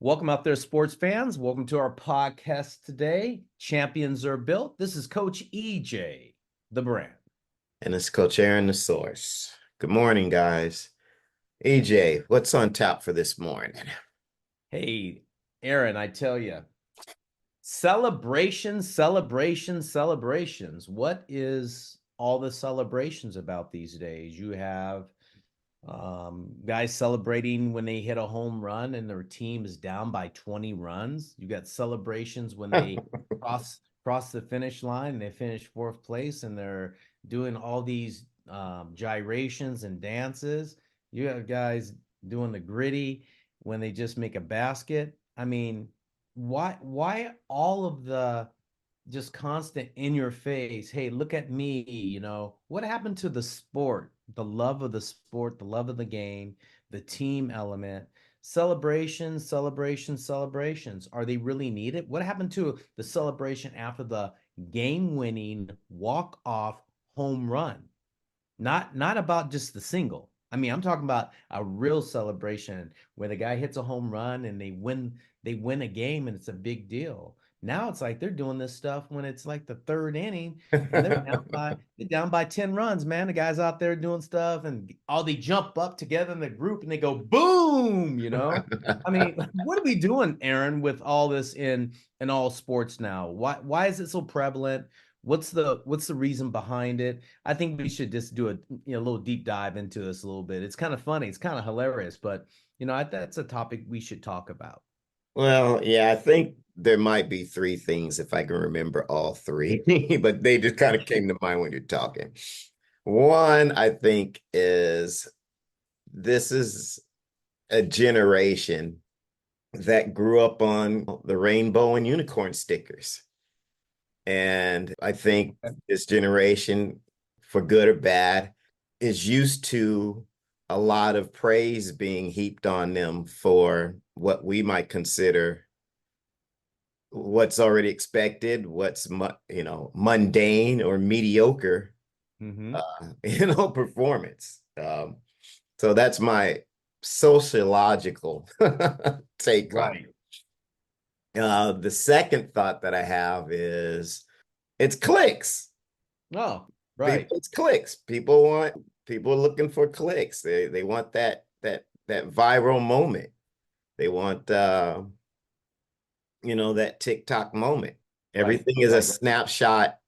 Welcome out there, sports fans. Welcome to our podcast today. Champions are built. This is Coach EJ, the brand. And it's Coach Aaron, the source. Good morning, guys. AJ, what's on tap for this morning? Hey, Aaron, I tell you, celebrations, celebrations, celebrations. What is all the celebrations about these days? You have guys celebrating when they hit a home run and their team is down by 20 runs. You got celebrations when they cross the finish line and they finish fourth place and they're doing all these gyrations and dances. You have guys doing the gritty when they just make a basket. I mean, why all of the just constant in your face, hey, look at me, what happened to the sport, the love of the sport, the love of the game, the team element, celebrations, celebrations, celebrations, are they really needed? What happened to the celebration after the game winning walk off home run? Not about just the single. I mean, I'm talking about a real celebration where the guy hits a home run and they win a game and it's a big deal. Now it's like they're doing this stuff when it's like the third inning and they're down by 10 runs, man. The guys out there doing stuff and all they jump up together in the group and they go boom. I mean, what are we doing, Aaron, with all this in all sports now? Why is it so prevalent? What's the reason behind it? I think we should just do a little deep dive into this a little bit. It's kind of funny, it's kind of hilarious, but that's a topic we should talk about. Well, yeah, I think there might be three things if I can remember all three, but they just kind of came to mind when you're talking. One, I think, is this is a generation that grew up on the rainbow and unicorn stickers. And I think this generation, for good or bad, is used to a lot of praise being heaped on them for what we might consider what's already expected, what's mundane or mediocre, Mm-hmm. performance. So that's my sociological take on Right. it. The second thought that I have is it's clicks. Oh, right. It's clicks. People are looking for clicks. They want that viral moment. They want that TikTok moment. Right. Everything is a Right. snapshot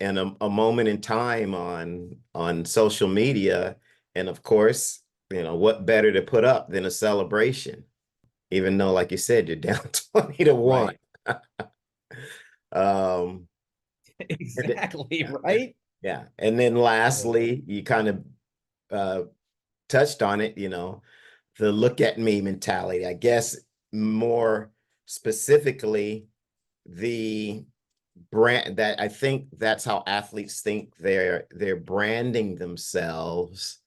and a moment in time on social media. And of course, what better to put up than a celebration, even though, like you said, you're down 20 to 1. Right. Um, and Exactly. Right. yeah. And then lastly, you kind of uh touched on it, the look at me mentality. I guess more specifically, the brand that I think that's how athletes think they're branding themselves.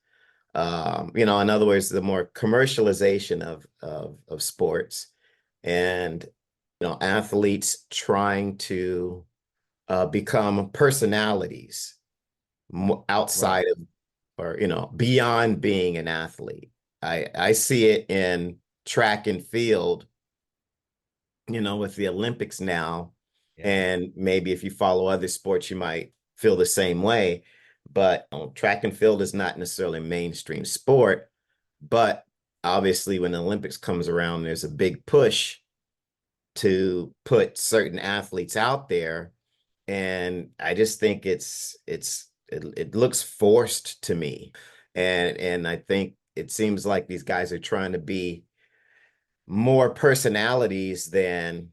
In other words, the more commercialization of sports and athletes trying to become personalities Right. outside of or beyond being an athlete. I see it in track and field, with the Olympics now, Yeah. and maybe if you follow other sports you might feel the same way, but track and field is not necessarily a mainstream sport, but obviously when the Olympics comes around there's a big push to put certain athletes out there, and I just think it looks forced to me. And I think it seems like these guys are trying to be more personalities than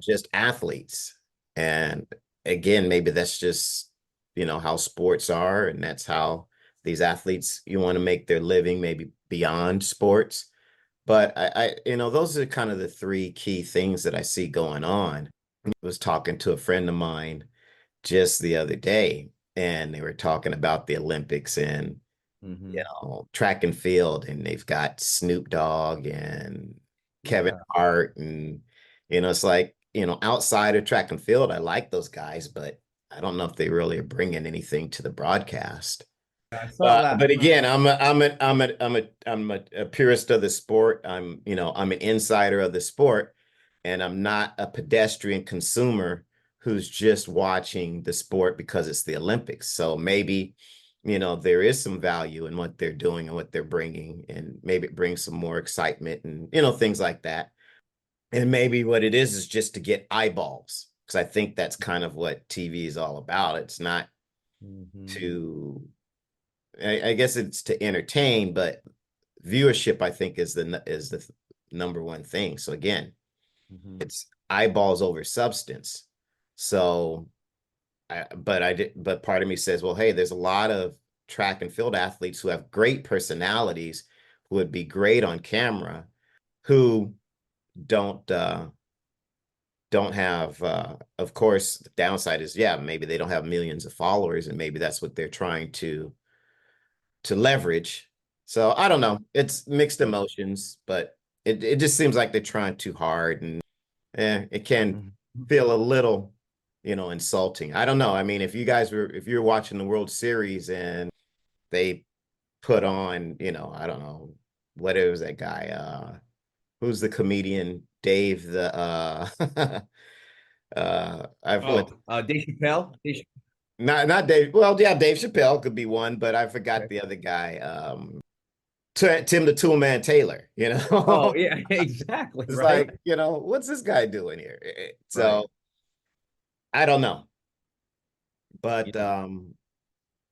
just athletes. And again, maybe that's just how sports are, and that's how these athletes you want to make their living, maybe beyond sports. But those are kind of the three key things that I see going on. I was talking to a friend of mine just the other day, and they were talking about the Olympics and Mm-hmm. track and field, and they've got Snoop Dogg and Kevin Yeah. Hart, and it's like outside of track and field, I like those guys, but I don't know if they really are bringing anything to the broadcast. I saw that. But again, I'm a purist of the sport. I'm an insider of the sport, and I'm not a pedestrian consumer who's just watching the sport because it's the Olympics. So maybe, there is some value in what they're doing and what they're bringing, and maybe it brings some more excitement and, things like that. And maybe what it is just to get eyeballs, because I think that's kind of what TV is all about. It's not Mhm, to I guess it's to entertain, but viewership, I think, is the number one thing. So again, mhm, it's eyeballs over substance. So but part of me says, well, hey, there's a lot of track and field athletes who have great personalities, who would be great on camera, who don't don't have of course, the downside is, yeah, maybe they don't have millions of followers, and maybe that's what they're trying to leverage. So I don't know. It's mixed emotions, but it just seems like they're trying too hard, and it can mhm. feel a little, insulting. I don't know. I mean, if you're watching the World Series and they put on, I don't know, what is that guy? Who's the comedian? Dave the I've went Oh, Dave Chappelle? not Dave. Well, yeah, Dave Chappelle could be one, but I forgot Okay. the other guy. Tim the Toolman Taylor, Oh, yeah, exactly, It's right? like, what's this guy doing here? Right. So I don't know. You But know,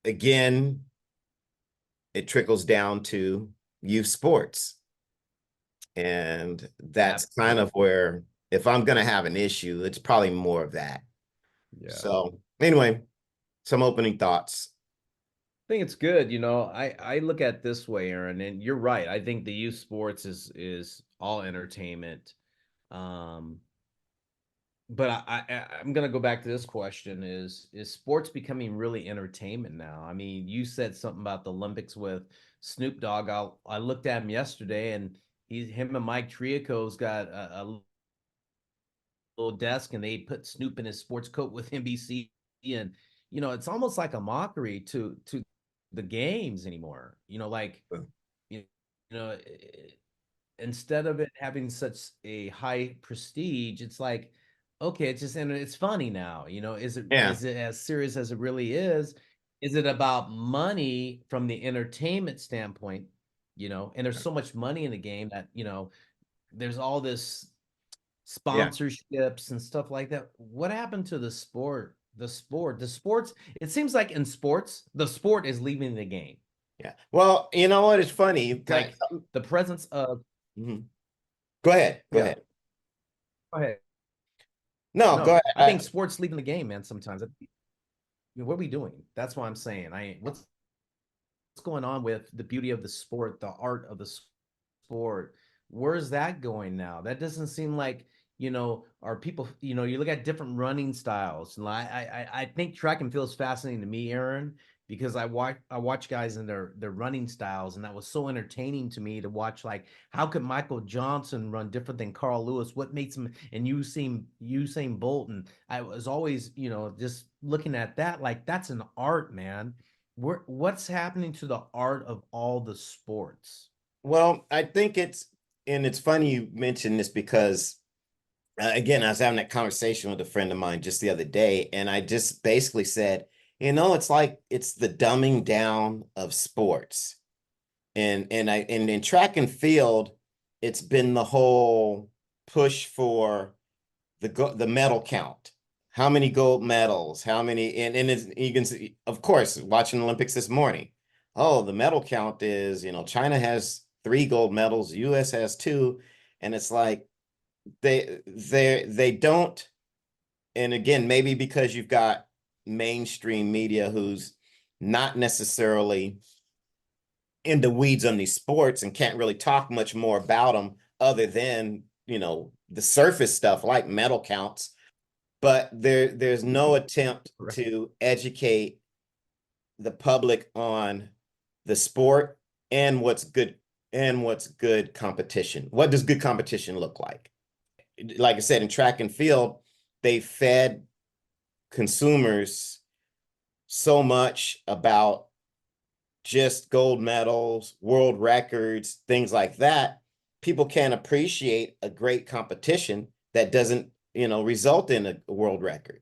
again, it trickles down to youth sports. And that's kind of absolutely. where, if I'm going to have an issue, it's probably more of that. Yeah. So anyway, some opening thoughts. I think it's good. I look at it this way, Aaron, and you're right. I think the youth sports is all entertainment. Um, but I'm gonna go back to this question: is sports becoming really entertainment now? I mean, you said something about the Olympics with Snoop Dogg. I looked at him yesterday, and him and Mike Triaco's got a little desk, and they put Snoop in his sports coat with NBC, and it's almost like a mockery to the games anymore. Like you instead of it having such a high prestige, it's like, okay, it's just and it's funny now. Is it Yeah. is it as serious as it really is? Is it about money from the entertainment standpoint? And there's so much money in the game that there's all this Yeah. sponsorships and stuff like that. What happened to the sport? The sports, it seems like in sports, the sport is leaving the game. Yeah. Well, you know what? It's funny. Like the presence of, Mhm. Go ahead. Go yeah, ahead. go ahead. No, go No, ahead. I think sports leaving the game, man, sometimes. What are we doing? That's why I'm saying, what's going on with the beauty of the sport, the art of the sport? Where's that going now? That doesn't seem like, are people, you look at different running styles. And I think track and field is fascinating to me, Aaron, because I watch guys in their running styles, and that was so entertaining to me to watch. Like, how could Michael Johnson run different than Carl Lewis? What makes him, and Usain Bolt? And I was always, just looking at that, like that's an art, man. What's happening to the art of all the sports? Well, I think and it's funny you mentioned this because, again, I was having that conversation with a friend of mine just the other day, and I just basically said, it's like it's the dumbing down of sports. And in track and field, it's been the whole push for the medal count. How many gold medals? How many? And you can see, of course, watching the Olympics this morning. Oh, the medal count is, China has 3 gold medals, US has 2, and it's like they don't. And again, maybe because you've got mainstream media who's not necessarily in the weeds on these sports and can't really talk much more about them other than, the surface stuff like medal counts, but there's no attempt Right. to educate the public on the sport and what's good competition. What does good competition look like? Like I said, in track and field, they fed consumers so much about just gold medals, world records, things like that, people can't appreciate a great competition that doesn't, result in a world record.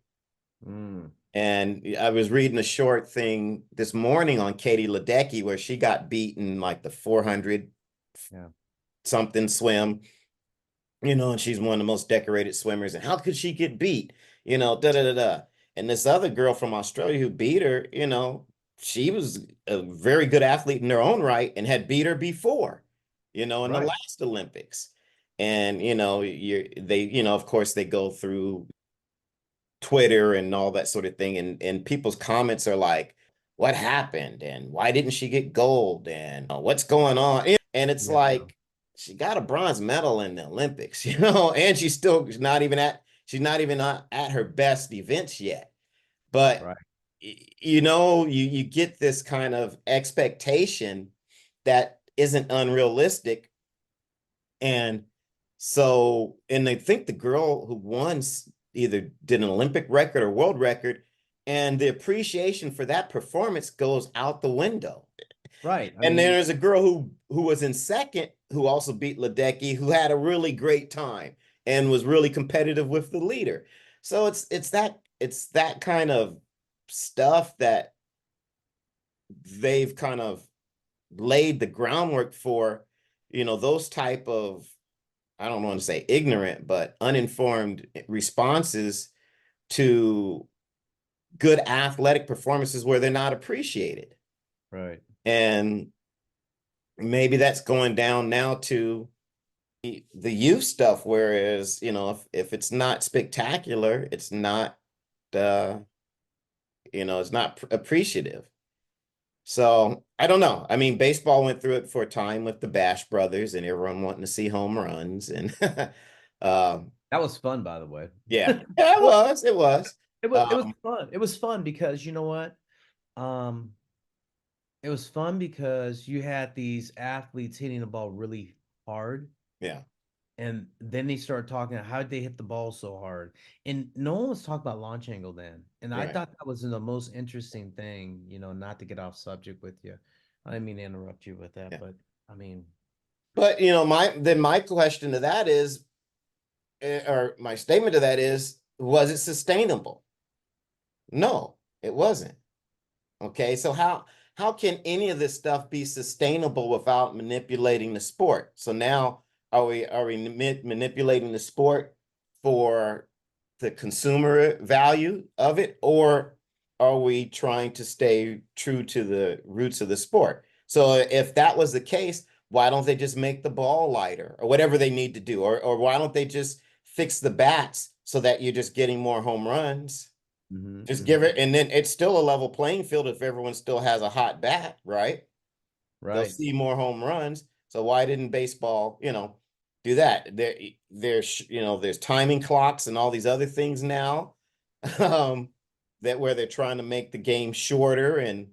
Mm, And I was reading a short thing this morning on Katie Ledecky where she got beaten like the 400 yeah. something swim, and she's one of the most decorated swimmers. And how could she get beat? Da da da da. And this other girl from Australia who beat her, she was a very good athlete in her own right and had beat her before, in the Right. last Olympics. And of course they go through Twitter and all that sort of thing, and people's comments are like, "What happened? And why didn't she get gold? And what's going on?" And it's Yeah. like she got a bronze medal in the Olympics, and she's not even at her best events yet. But Right. you get this kind of expectation that isn't unrealistic, and I think the girl who won either did an Olympic record or world record, and the appreciation for that performance goes out the window. Right. I And then mean, there's a girl who was in second who also beat Ledecky, who had a really great time and was really competitive with the leader. So it's that kind of stuff that they've kind of laid the groundwork for, those type of, I don't want to say ignorant, but uninformed responses to good athletic performances where they're not appreciated. right. And maybe that's going down now to the youth stuff, whereas, if it's not spectacular, uh, it's not appreciative. So I don't know. I mean, baseball went through it for a time with the Bash brothers and everyone wanting to see home runs. And That was fun, by the way. yeah, yeah, it was. It was Um, fun. It was fun because you know what? Um, it was fun because you had these athletes hitting the ball really hard. yeah, And then they started talking how did they hit the ball so hard? And no one was talking about launch angle then. And I right. thought that was the most interesting thing, not to get off subject with you. I didn't mean to interrupt you with that, Yeah. but I mean, But my question to that is, or my statement to that is, was it sustainable? No, it wasn't. Okay, so how can any of this stuff be sustainable without manipulating the sport? So now are we manipulating the sport for the consumer value of it, or are we trying to stay true to the roots of the sport? So if that was the case, why don't they just make the ball lighter or whatever they need to do, or why don't they just fix the bats so that you're just getting more home runs? Just give it, and then it's still a level playing field if everyone still has a hot bat, right? They'll right. see more home runs. So why didn't baseball, do that? There's timing clocks and all these other things now, that where they're trying to make the game shorter and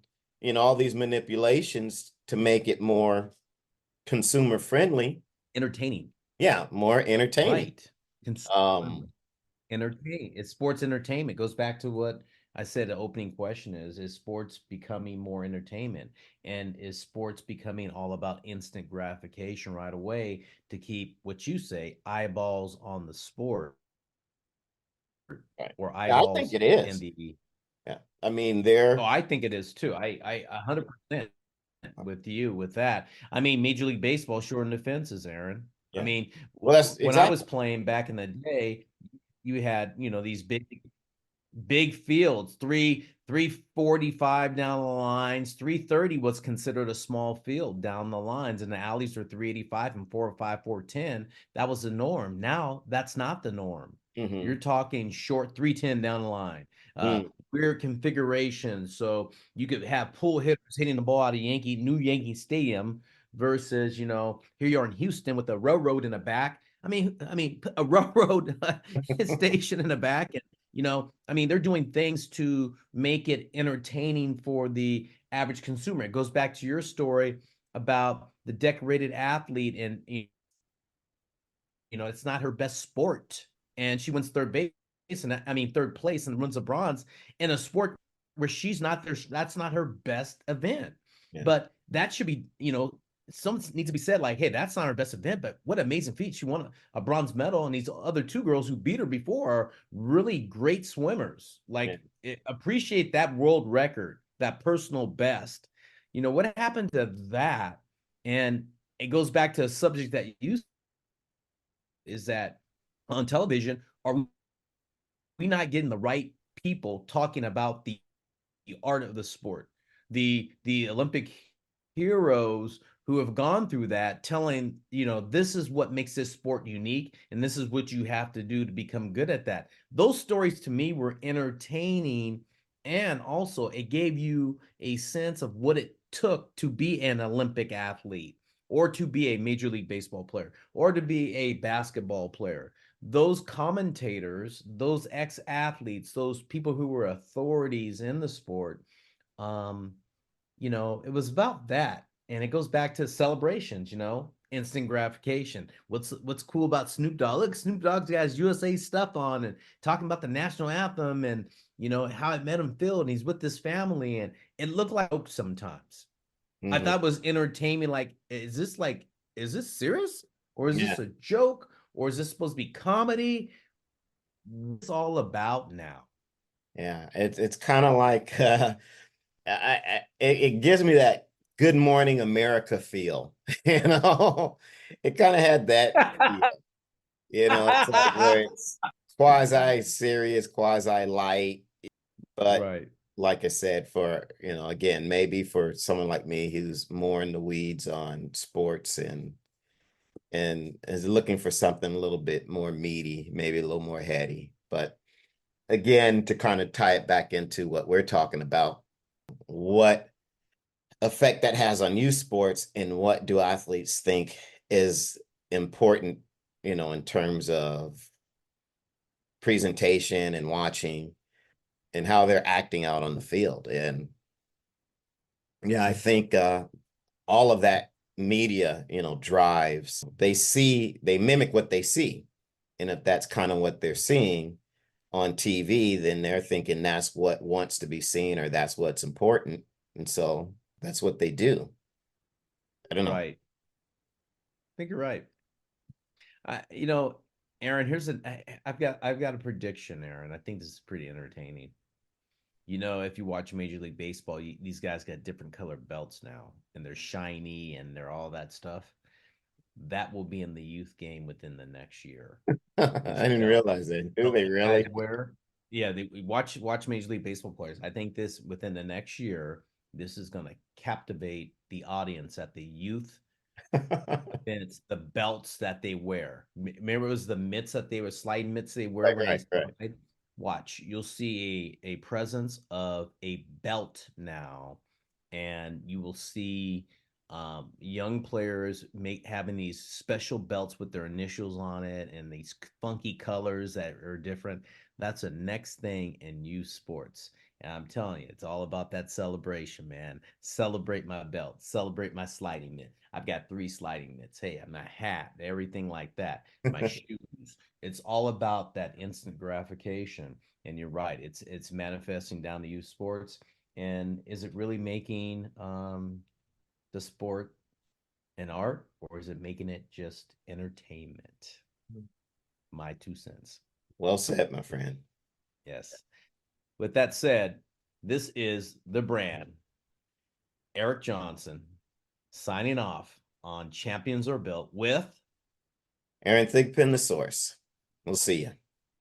all these manipulations to make it more consumer friendly. Entertaining. Yeah, more entertaining. Right. Consumer Um, friendly. Entertain. It's sports entertainment. Goes back to what I said the opening question is sports becoming more entertainment? And is sports becoming all about instant gratification right away to keep what you say eyeballs on the sport right. or Yeah, I think eyeballs it in is. the Yeah. I mean, Oh, I think it is too. I 100% with you with that. I mean, Major League Baseball shortened the fences, Aaron. I yeah. mean, Well, that's when I was exactly. playing back in the day, you had, these big fields, 345 down the lines, 330 was considered a small field down the lines, and the alleys were 385 and 405, 410. That was the norm. Now that's not the norm. You're Hmm. talking short 310 down the line. Mm, Weird configurations. So you could have pull hitters hitting the ball out of New Yankee Stadium versus, here you are in Houston with a railroad in the back. I mean, a railroad station in the back, and I mean, they're doing things to make it entertaining for the average consumer. It goes back to your story about the decorated athlete, and it's not her best sport, and she wins third base, and I mean third place, and runs a bronze in a sport where she's not there. That's not her best event. Yeah. But that should be, something needs to be said like, hey, that's not our best event, but what amazing feat. She won a bronze medal, and these other two girls who beat her before are really great swimmers. Like, appreciate that world record, that personal best. What happened to that? And it goes back to a subject that you is that on television, are we not getting the right people talking about the art of the sport? The Olympic heroes who have gone through that, telling, this is what makes this sport unique, and this is what you have to do to become good at that. Those stories to me were entertaining, and also it gave you a sense of what it took to be an Olympic athlete, or to be a Major League Baseball player, or to be a basketball player. Those commentators, those ex-athletes, those people who were authorities in the sport, it was about that. And it goes back to celebrations, instant gratification. What's cool about Snoop Dogg? Look, Snoop Dogg's got his USA stuff on and talking about the national anthem, and how it made him feel, and he's with his family, and it looked like hope sometimes. I thought it was entertaining. Like, is this serious? Or is this a joke? Or is this supposed to be comedy? It's all about now. Yeah, it's kind of like it gives me that Good Morning America feel, It kind of had that feel, It's like where it's quasi serious, quasi light, but Right. like I said, for again, maybe for someone like me who's more in the weeds on sports and is looking for something a little bit more meaty, maybe a little more heady, but again, to kind of tie it back into what we're talking about, what effect that has on youth sports and what do athletes think is important, in terms of presentation and watching and how they're acting out on the field. And yeah, I think all of that media, drives, they mimic what they see. And if that's kind of what they're seeing on TV, then they're thinking that's what wants to be seen, or that's what's important. And so that's what they do. I don't know. Right. I think you're right. Aaron, I've got a prediction, Aaron. I think this is pretty entertaining. If you watch Major League Baseball, these guys got different colored belts now, and they're shiny and they're all that stuff. That will be in the youth game within the next year. I These didn't realize that. Do they guys really? wear, yeah, they watch Major League Baseball players. I think this within the next year, this is going to captivate the audience at the youth. And it's the belts that they wear. Remember, it was the mitts that they were sliding mitts they wear when they slide? Watch, you'll see a presence of a belt now, and you will see young players having these special belts with their initials on it and these funky colors that are different. That's the next thing in youth sports. And I'm telling you, it's all about that celebration, man. Celebrate my belt, celebrate my sliding mitt. I've got 3 sliding mitts. Hey, I'm my hat, everything like that. My shoes. It's all about that instant gratification. And you're right. It's manifesting down to youth sports. And is it really making the sport an art, or is it making it just entertainment? My 2 cents. Well said, my friend. Yes. With that said, this is the brand. Eric Johnson signing off on Champions Are Built with Aaron Thigpen, the source. We'll see you.